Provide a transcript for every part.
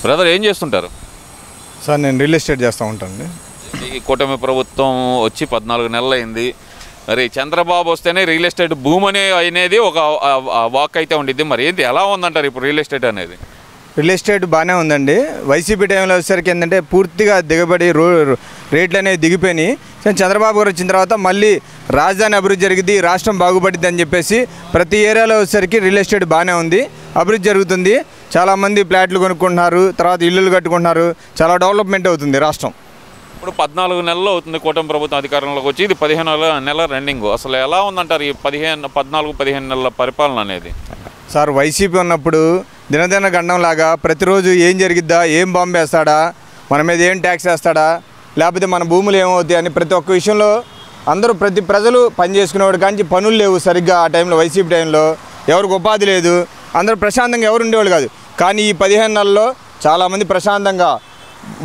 Brother ఏం చేస్తుంటారు? Sir నేను రియల్ ఎస్టేట్ చేస్తూ ఉంటానండి. ఈ కూటమి ప్రభుత్వం వచ్చి 14 నెలలు అయింది. మరి చంద్రబాబు వస్తేనే రియల్ ఎస్టేట్ భూమి అనేది ఒక వాక్ అయితే ఉండిద్ది. మరి ఏంటి ఎలా ఉందంటారు ఇప్పుడు రియల్ ఎస్టేట్ అనేది? రియల్ ఎస్టేట్ బాగానే ఉందండి. వైసీపీ టైంలో వచ్చేసరికి ఏంటంటే పూర్తిగా దిగబడి రేట్లు అనేవి దిగిపోయినాయి. చంద్రబాబు గారు వచ్చిన తర్వాత మళ్ళీ రాజధాని అభివృద్ధి జరిగింది, రాష్ట్రం బాగుపడిద్ది అని చెప్పేసి ప్రతి ఏరియాలో వచ్చేసరికి రియల్ ఎస్టేట్ బాగానే ఉంది, అభివృద్ధి జరుగుతుంది. చాలామంది ఫ్లాట్లు కొనుక్కుంటున్నారు, తర్వాత ఇల్లులు కట్టుకుంటున్నారు, చాలా డెవలప్మెంట్ అవుతుంది రాష్ట్రం. ఇప్పుడు 14 నెలలు అవుతుంది కూటమి ప్రభుత్వం అధికారంలోకి వచ్చి, ఇది 15వ నెల రన్నింగ్. అసలు ఎలా ఉందంటారు ఈ 14-15 నెలల పరిపాలన అనేది? సార్ వైసీపీ ఉన్నప్పుడు దినదిన గండంలాగా ప్రతిరోజు ఏం జరిగిద్దా, ఏం బాంబు వేస్తాడా, మన మీద ఏం ట్యాక్స్ వేస్తాడా, లేకపోతే మన భూములు ఏమవుతాయి అని ప్రతి ఒక్క విషయంలో అందరూ ప్రజలు పని చేసుకునేవాడు. కానీ పనులు లేవు సరిగ్గా ఆ టైంలో. వైసీపీ టైంలో ఎవరికి ఉపాధి లేదు, అందరూ ప్రశాంతంగా ఎవరు ఉండేవాళ్ళు కాదు. కానీ ఈ 15 నెలల్లో చాలామంది ప్రశాంతంగా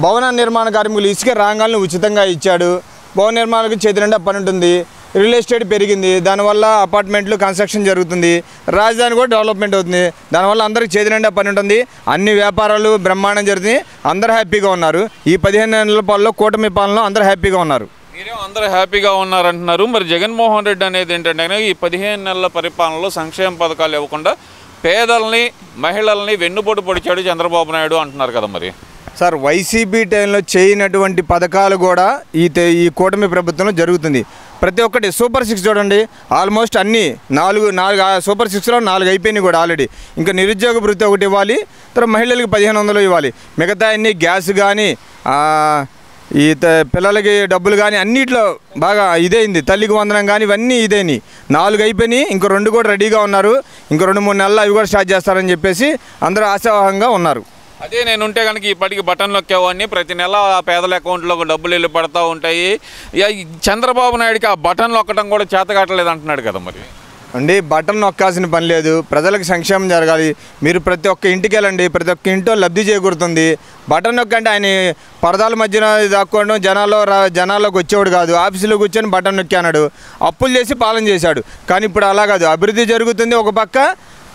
భవన నిర్మాణ కార్మికులు ఇసుక రాగాలను ఉచితంగా ఇచ్చాడు. భవన నిర్మాణాలకు చేతి నిండా పని ఉంటుంది. రియల్ ఎస్టేట్ పెరిగింది, దానివల్ల అపార్ట్మెంట్లు కన్స్ట్రక్షన్ జరుగుతుంది, రాజధాని కూడా డెవలప్మెంట్ అవుతుంది. దానివల్ల అందరికీ చేతి నిండా పని ఉంటుంది, అన్ని వ్యాపారాలు బ్రహ్మాండం జరుగుతుంది, అందరూ హ్యాపీగా ఉన్నారు. ఈ 15 నెలల పాలలో కూటమి పాలనలో అందరూ హ్యాపీగా ఉన్నారు. మీరేమో అందరూ హ్యాపీగా ఉన్నారంటున్నారు. మరి జగన్మోహన్ రెడ్డి అనేది ఏంటంటే ఈ 15 నెలల పరిపాలనలో సంక్షేమ పథకాలు ఇవ్వకుండా పేదల్ని, మహిళల్ని వెన్నుపోటు పొడిచాడు చంద్రబాబు నాయుడు అంటున్నారు కదా. మరి సార్ వైసీపీ టైంలో చేయనటువంటి పథకాలు కూడా ఈ కూటమి ప్రభుత్వంలో జరుగుతుంది. ప్రతి ఒక్కటి సూపర్ 6 చూడండి, ఆల్మోస్ట్ అన్నీ 4 సూపర్ 6లో 4 అయిపోయినాయి కూడా ఆల్రెడీ. ఇంకా నిరుద్యోగ భృతి ఒకటి ఇవ్వాలి, తర్వాత మహిళలకు 1500 ఇవ్వాలి. మిగతా అన్ని గ్యాస్ కానీ ఈ పిల్లలకి డబ్బులు కానీ అన్నిట్లో బాగా ఇదైంది. తల్లికి వందనం కానీ ఇవన్నీ ఇదేని 4 అయిపోయినాయి, ఇంకో 2 కూడా రెడీగా ఉన్నారు. ఇంకో 2-3 నెలలు అవి కూడా స్టార్ట్ చేస్తారని చెప్పేసి అందరూ ఆశావాహంగా ఉన్నారు. అదే నేనుంటే కనుక ఇప్పటికి బటన్ నొక్కేవాడిని, ప్రతి నెల పేదల అకౌంట్లోకి డబ్బులు వెళ్ళి పడుతూ ఉంటాయి. చంద్రబాబు నాయుడికి ఆ బటన్ నొక్కడం కూడా చేత కావట్లేదు అంటున్నాడు కదా. మరి అండి బటన్ నొక్కాల్సిన పని లేదు, ప్రజలకు సంక్షేమం జరగాలి. మీరు ప్రతి ఒక్క ఇంటికి వెళ్ళండి, ప్రతి ఒక్క ఇంట్లో లబ్ధి చేకూరుతుంది. బటన్ నొక్కంటే ఆయన పరదాల మధ్యన దాక్కోవడం, జనాల్లోకి వచ్చేవాడు కాదు. ఆఫీసులో కూర్చొని బటన్ నొక్కి అన్నాడు, అప్పులు చేసి పాలన చేశాడు. కానీ ఇప్పుడు అలా కాదు, అభివృద్ధి జరుగుతుంది, ఒక పక్క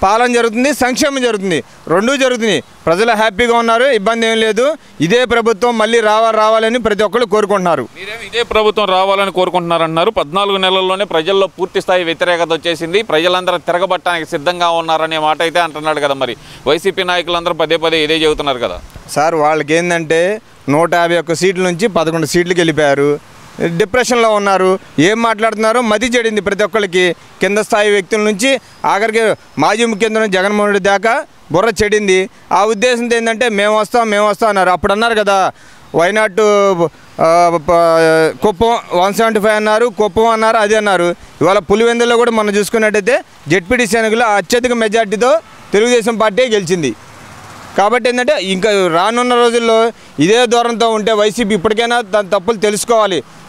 పాలన జరుగుతుంది, సంక్షేమం జరుగుతుంది, రెండూ జరుగుతుంది. ప్రజలు హ్యాపీగా ఉన్నారు, ఇబ్బంది ఏం లేదు. ఇదే ప్రభుత్వం మళ్ళీ రావాలని ప్రతి ఒక్కరు కోరుకుంటున్నారు. మీరేమి ఇదే ప్రభుత్వం రావాలని కోరుకుంటున్నారు అంటున్నారు. 14 నెలల్లోనే ప్రజల్లో పూర్తి స్థాయి వ్యతిరేకత వచ్చేసింది, ప్రజలందరూ తిరగబట్టడానికి సిద్ధంగా ఉన్నారనే మాట అయితే అంటున్నాడు కదా. మరి వైసీపీ నాయకులందరూ పదే ఇదే చెబుతున్నారు కదా. సార్ వాళ్ళకి ఏంటంటే 151 సీట్ల నుంచి 11 సీట్లకు వెళ్ళిపోయారు, డిప్రెషన్లో ఉన్నారు. ఏం మాట్లాడుతున్నారో మతి చెడింది ప్రతి ఒక్కరికి. కింద స్థాయి వ్యక్తుల నుంచి ఆఖరికి మాజీ ముఖ్యమంత్రి జగన్మోహన్ రెడ్డి దాకా బుర్ర చెడింది. ఆ ఉద్దేశంతో ఏంటంటే మేము వస్తాం అన్నారు. అప్పుడు అన్నారు కదా వైనాట్ కుప్పం 175 అన్నారు, కుప్పం అన్నారు, అది అన్నారు. ఇవాళ పులివెందులో కూడా మనం చూసుకున్నట్టయితే జెడ్పీటీసీ ఎన్నికల్లో అత్యధిక మెజార్టీతో తెలుగుదేశం పార్టీ గెలిచింది. కాబట్టి ఏంటంటే ఇంకా రానున్న రోజుల్లో ఇదే దూరంతో ఉంటే వైసీపీ ఇప్పటికైనా తన తప్పులు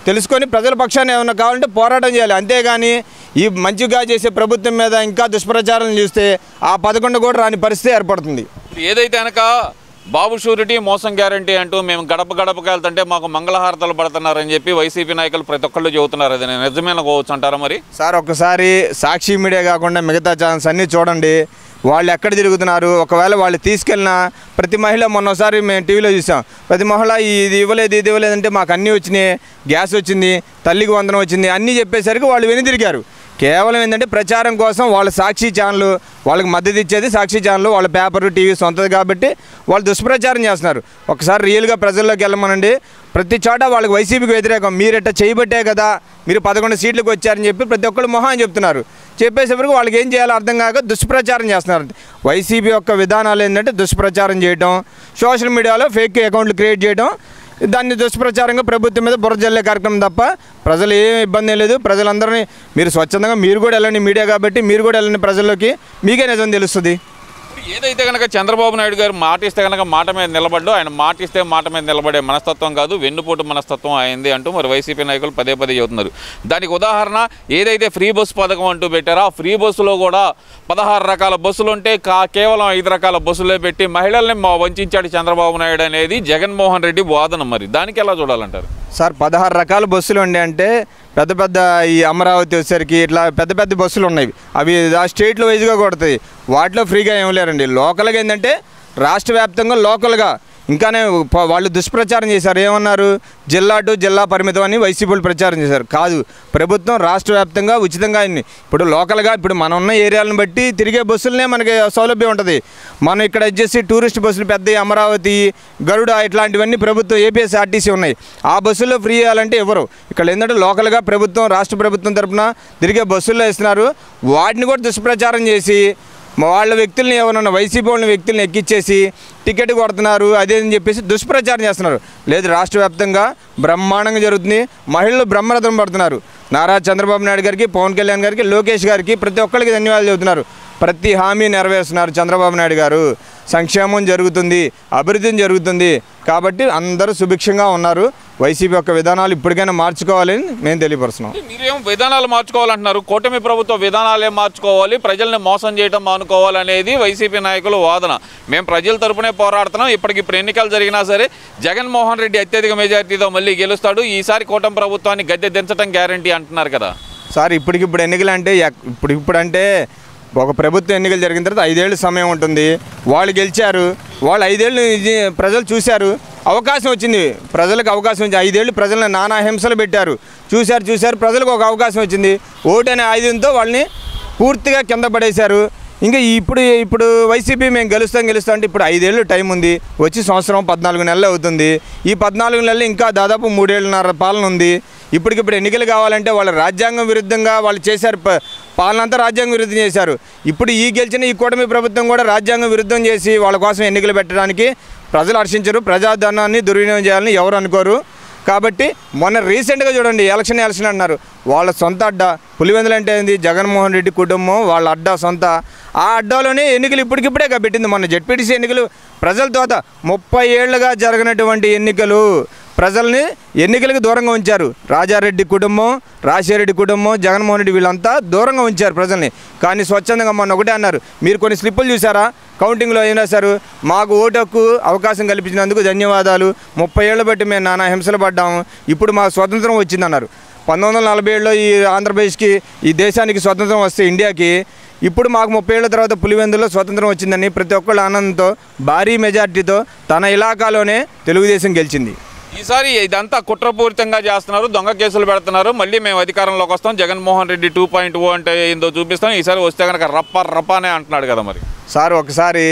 తెలుసుకొని ప్రజల పక్షాన్ని ఏమైనా కావాలంటే పోరాటం చేయాలి. అంతేగాని ఈ మంచిగా చేసే ప్రభుత్వం మీద ఇంకా దుష్ప్రచారం చూస్తే ఆ 11 కూడా రాని పరిస్థితి ఏర్పడుతుంది. ఏదైతే కనుక బాబు షూరిటీ మోసం గ్యారంటీ అంటూ మేము గడపకి వెళ్తుంటే మాకు మంగళహారతలు పడుతున్నారని చెప్పి వైసీపీ నాయకులు ప్రతి ఒక్కళ్ళు చెబుతున్నారు. అది నిజమేనా పోవచ్చు అంటారా? మరి సార్ ఒకసారి సాక్షి మీడియా కాకుండా మిగతా ఛానల్స్ అన్నీ చూడండి, వాళ్ళు ఎక్కడ తిరుగుతున్నారు. ఒకవేళ వాళ్ళు తీసుకెళ్ళిన ప్రతి మహిళ, మొన్నసారి మేము టీవీలో చూసాం, ప్రతి మహిళ ఇది ఇవ్వలేదంటే మాకు అన్నీ వచ్చినాయి, గ్యాస్ వచ్చింది, తల్లికి వందనం వచ్చింది, అన్నీ చెప్పేసరికి వాళ్ళు వెనుదిరిగారు. కేవలం ఏంటంటే ప్రచారం కోసం వాళ్ళ సాక్షి ఛానల్ వాళ్ళకి మద్దతు ఇచ్చేది సాక్షి ఛానల్, వాళ్ళ పేపరు టీవీ సొంతది కాబట్టి వాళ్ళు దుష్ప్రచారం చేస్తున్నారు. ఒకసారి రియల్గా ప్రజల్లోకి వెళ్ళమనండి, ప్రతి చోట వాళ్ళకి వైసీపీకి వ్యతిరేకం. మీరెట్ట చేయబట్టే కదా మీరు 11 సీట్లకు వచ్చారని చెప్పి ప్రతి ఒక్కళ్ళు మొహాన్ని చెప్తున్నారు. చెప్పేసేవరకు వాళ్ళకి ఏం చేయాలో అర్థం కాక దుష్ప్రచారం చేస్తున్నారు. వైసీపీ యొక్క విధానాలు ఏంటంటే దుష్ప్రచారం చేయడం, సోషల్ మీడియాలో ఫేక్ అకౌంట్లు క్రియేట్ చేయడం, దాన్ని దుష్ప్రచారంగా ప్రభుత్వం మీద బుర్ర జల్లే కార్యక్రమం తప్ప ప్రజలు ఏం ఇబ్బంది లేదు. ప్రజలందరినీ మీరు స్వచ్ఛందంగా మీరు కూడా వెళ్ళండి, మీడియా కాబట్టి మీరు కూడా వెళ్ళండి ప్రజల్లోకి, మీకే నిజం తెలుస్తుంది. ఏదైతే కనుక చంద్రబాబు నాయుడు గారు మాట ఇస్తే కనుక మాట మీద నిలబడ్డు, ఆయన మాట ఇస్తే మాట మీద నిలబడే మనస్తత్వం కాదు, వెన్నుపోటు మనస్తత్వం అయింది అంటూ మరి వైసీపీ నాయకులు పదే చెబుతున్నారు. దానికి ఉదాహరణ ఏదైతే ఫ్రీ బస్సు పథకం అంటూ పెట్టారో ఆ ఫ్రీ బస్సులో కూడా 16 రకాల బస్సులు ఉంటే కేవలం 5 రకాల బస్సులే పెట్టి మహిళల్ని వంచాడు చంద్రబాబు నాయుడు అనేది జగన్మోహన్ రెడ్డి వాదన. మరి దానికి ఎలా చూడాలంటారు? సార్ 16 రకాల బస్సులు ఉండే అంటే పెద్ద ఈ అమరావతి వచ్చేసరికి ఇట్లా పెద్ద బస్సులు ఉన్నాయి, అవి ఆ స్టేట్లో వైజ్గా కొడతాయి, వాటిలో ఫ్రీగా ఏం లేరండి. లోకల్గా ఏంటంటే రాష్ట్ర వ్యాప్తంగా లోకల్గా ఇంకానే వాళ్ళు దుష్ప్రచారం చేశారు. ఏమన్నారు? జిల్లా టు జిల్లా పరిమితం అని వైసీపీలు ప్రచారం చేశారు. కాదు, ప్రభుత్వం రాష్ట్ర వ్యాప్తంగా ఉచితంగా ఇప్పుడు లోకల్గా ఇప్పుడు మనం ఉన్న ఏరియాలను బట్టి తిరిగే బస్సులనే మనకి సౌలభ్యం ఉంటుంది. మనం ఇక్కడ వచ్చేసి టూరిస్ట్ బస్సులు పెద్ద అమరావతి, గరుడ ఇట్లాంటివన్నీ ప్రభుత్వం ఏపీఎస్ఆర్టీసీ ఉన్నాయి. ఆ బస్సుల్లో ఫ్రీ ఇవ్వాలంటే ఎవరు? ఇక్కడ ఏంటంటే లోకల్గా ప్రభుత్వం రాష్ట్ర ప్రభుత్వం తరఫున తిరిగే బస్సుల్లో ఇస్తున్నారు. వాటిని కూడా దుష్ప్రచారం చేసి వాళ్ళ వ్యక్తుల్ని ఎవరన్నా వైసీపీ వాళ్ళ వ్యక్తుల్ని ఎక్కిచ్చేసి టికెట్ కొడుతున్నారు అదేని చెప్పేసి దుష్ప్రచారం చేస్తున్నారు. లేదు, రాష్ట్ర వ్యాప్తంగా బ్రహ్మాండంగా జరుగుతుంది. మహిళలు బ్రహ్మరథం పడుతున్నారు. నారా చంద్రబాబు నాయుడు గారికి, పవన్ కళ్యాణ్ గారికి, లోకేష్ గారికి ప్రతి ఒక్కరికి ధన్యవాదాలు చెబుతున్నారు. ప్రతి హామీ నెరవేరుస్తున్నారు చంద్రబాబు నాయుడు గారు. సంక్షేమం జరుగుతుంది, అభివృద్ధి జరుగుతుంది. కాబట్టి అందరూ సుభిక్షంగా ఉన్నారు. వైసీపీ యొక్క విధానాలు ఇప్పటికైనా మార్చుకోవాలని మేము తెలియపరుస్తున్నాం. మీరేం విధానాలు మార్చుకోవాలంటున్నారు? కూటమి ప్రభుత్వ విధానాలే మార్చుకోవాలి, ప్రజల్ని మోసం చేయడం మానుకోవాలనేది వైసీపీ నాయకుల వాదన. మేము ప్రజల తరపునే పోరాడుతున్నాం. ఇప్పటికిప్పుడు ఎన్నికలు జరిగినా సరే జగన్మోహన్ రెడ్డి అత్యధిక మెజార్టీతో మళ్ళీ గెలుస్తాడు, ఈసారి కూటమి ప్రభుత్వాన్ని గద్దె దించడం గ్యారంటీ అంటున్నారు కదా సార్. ఇప్పటికిప్పుడు ఎన్నికలు అంటే ఇప్పుడంటే ఒక ప్రభుత్వ ఎన్నికలు జరిగిన తర్వాత 5 ఏళ్ళు సమయం ఉంటుంది. వాళ్ళు గెలిచారు, వాళ్ళు 5 ఏళ్ళు ప్రజలు చూశారు, అవకాశం వచ్చింది ప్రజలకు. అవకాశం వచ్చింది 5 ఏళ్ళు ప్రజలను నానా హింసలు పెట్టారు, చూశారు. ప్రజలకు ఒక అవకాశం వచ్చింది. ఓటు అనే ఆయుధంతో వాళ్ళని పూర్తిగా కింద పడేశారు. ఇంకా ఇప్పుడు వైసీపీ మేము గెలుస్తాం అంటే ఇప్పుడు 5 ఏళ్ళు టైం ఉంది. వచ్చి సంవత్సరం 14 నెలలు అవుతుంది. ఈ 14 నెలలు ఇంకా దాదాపు 3 ఏళ్ళన్నర పాలన ఉంది. ఇప్పటికిప్పుడు ఎన్నికలు కావాలంటే వాళ్ళు రాజ్యాంగం విరుద్ధంగా వాళ్ళు చేశారు. పాలన అంతా రాజ్యాంగం విరుద్ధం చేశారు. ఇప్పుడు గెలిచిన ఈ కూటమి ప్రభుత్వం కూడా రాజ్యాంగం విరుద్ధం చేసి వాళ్ళ కోసం ఎన్నికలు పెట్టడానికి ప్రజలు హర్షించరు. ప్రజాధనాన్ని దుర్వినియోగం చేయాలని ఎవరు అనుకోరు. కాబట్టి మొన్న రీసెంట్గా చూడండి, ఎలక్షన్ అన్నారు. వాళ్ళ సొంత అడ్డా పులివెందులు అంటే ఏంది? జగన్మోహన్ రెడ్డి కుటుంబం వాళ్ళ అడ్డా సొంత. ఆ అడ్డాలోనే ఎన్నికలు ఇప్పటికిప్పుడే పెట్టింది. మొన్న జెడ్పీటీసీ ఎన్నికలు ప్రజల తోత 30 ఏళ్లుగా జరగనటువంటి ఎన్నికలు ప్రజల్ని ఎన్నికలకు దూరంగా ఉంచారు. రాజారెడ్డి కుటుంబం, రాజశేఖరెడ్డి కుటుంబం, జగన్మోహన్ రెడ్డి వీళ్ళంతా దూరంగా ఉంచారు ప్రజల్ని. కానీ స్వచ్ఛందంగా మొన్న ఒకటే అన్నారు, మీరు కొన్ని స్లిప్పులు చూసారా? కౌంటింగ్లో ఏం రాశారు? మాకు ఓటు హక్కు అవకాశం కల్పించినందుకు ధన్యవాదాలు. 30 ఏళ్ళు బట్టి మేము నానా హింసలు పడ్డాము, ఇప్పుడు మాకు స్వతంత్రం వచ్చిందన్నారు. 1947లో ఈ ఆంధ్రప్రదేశ్కి, ఈ దేశానికి స్వతంత్రం వస్తే ఇండియాకి, ఇప్పుడు మాకు 30 ఏళ్ల తర్వాత పులివెందులో స్వతంత్రం వచ్చిందని ప్రతి ఒక్కళ్ళ ఆనందంతో భారీ మెజార్టీతో తన ఇలాకాలోనే తెలుగుదేశం గెలిచింది. ఈసారి ఇదంతా కుట్రపూరితంగా చేస్తున్నారు, దొంగ కేసులు పెడుతున్నారు. మళ్ళీ మేము అధికారంలోకి వస్తాం, జగన్మోహన్ రెడ్డి 2.0 అంటే ఏందో చూపిస్తాం, ఈసారి వస్తే కనుక రప్పానే అంటున్నాడు కదా. మరి సార్ ఒకసారి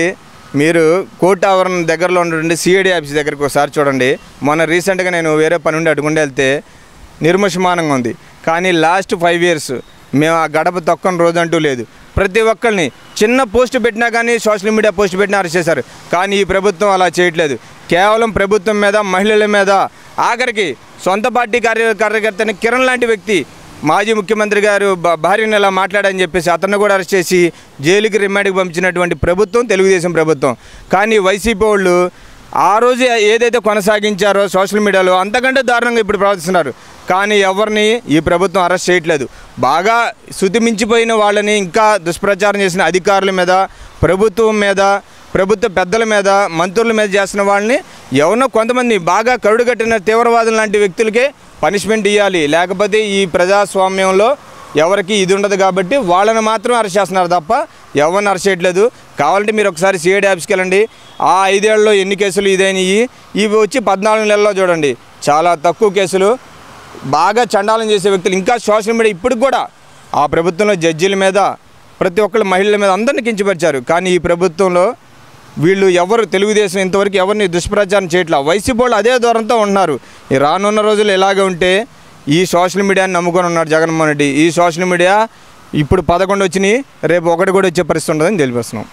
మీరు కోర్టు ఆవరణ దగ్గరలో ఉన్నటువంటి సిఐడి ఆఫీస్ దగ్గరికి ఒకసారి చూడండి. మొన్న రీసెంట్గా నేను వేరే పని ఉండి అడుగుండి వెళ్తే నిర్మషమానంగా ఉంది. కానీ లాస్ట్ 5 ఇయర్స్ మేము ఆ గడప తొక్కని రోజు అంటూ లేదు. ప్రతి ఒక్కరిని చిన్న పోస్ట్ పెట్టినా కానీ, సోషల్ మీడియా పోస్ట్ పెట్టినా అరెస్ట్ చేశారు. కానీ ఈ ప్రభుత్వం అలా చేయట్లేదు. కేవలం ప్రభుత్వం మీద, మహిళల మీద, ఆఖరికి సొంత పార్టీ కార్యకర్తని కిరణ్ లాంటి వ్యక్తి, మాజీ ముఖ్యమంత్రి గారు భార్యను ఇలా మాట్లాడని చెప్పేసి అతన్ని కూడా అరెస్ట్ చేసి జైలుకి రిమాండ్కి పంపించినటువంటి ప్రభుత్వం తెలుగుదేశం ప్రభుత్వం. కానీ వైసీపీ వాళ్ళు ఆ రోజు ఏదైతే కొనసాగించారో సోషల్ మీడియాలో అంతకంటే దారుణంగా ఇప్పుడు ప్రవర్తిస్తున్నారు. కానీ ఎవరిని ఈ ప్రభుత్వం అరెస్ట్ చేయట్లేదు. బాగా శుతిమించిపోయిన వాళ్ళని, ఇంకా దుష్ప్రచారం చేసిన అధికారుల మీద, ప్రభుత్వం మీద, ప్రభుత్వ పెద్దల మీద, మంత్రుల మీద చేస్తున్న వాళ్ళని ఎవరినో కొంతమంది బాగా కరుడుగట్టిన తీవ్రవాదులు లాంటి వ్యక్తులకే పనిష్మెంట్ ఇవ్వాలి. లేకపోతే ఈ ప్రజాస్వామ్యంలో ఎవరికి ఇది ఉండదు. కాబట్టి వాళ్ళని మాత్రం అరెస్ట్ చేస్తున్నారు తప్ప ఎవరిని అరెస్ట్ చేయట్లేదు. కావాలంటే మీరు ఒకసారి సిఐడి ఆఫీస్కి వెళ్ళండి. ఆ 5 ఏళ్లలో ఎన్ని కేసులు ఇదైనవి, ఇవి వచ్చి 14 నెలల్లో చూడండి చాలా తక్కువ కేసులు. బాగా చండాలం చేసే వ్యక్తులు ఇంకా సోషల్ మీడియా ఇప్పటికి కూడా ఆ ప్రభుత్వంలో జడ్జీల మీద, ప్రతి ఒక్కళ్ళు మహిళల మీద అందరినీ కించపరిచారు. కానీ ఈ ప్రభుత్వంలో వీళ్ళు ఎవరు, తెలుగుదేశం ఇంతవరకు ఎవరిని దుష్ప్రచారం చేయట్లా. వైసీపీ వాళ్ళు అదే దూరంతో ఉంటున్నారు. ఈ రానున్న రోజులు ఎలాగే ఉంటే ఈ సోషల్ మీడియాని నమ్ముకొని ఉన్నాడు జగన్మోహన్ రెడ్డి. ఈ సోషల్ మీడియా ఇప్పుడు 11 వచ్చినాయి, రేపు 1 కూడా వచ్చే పరిస్థితి ఉండదని తెలిపిస్తున్నాం.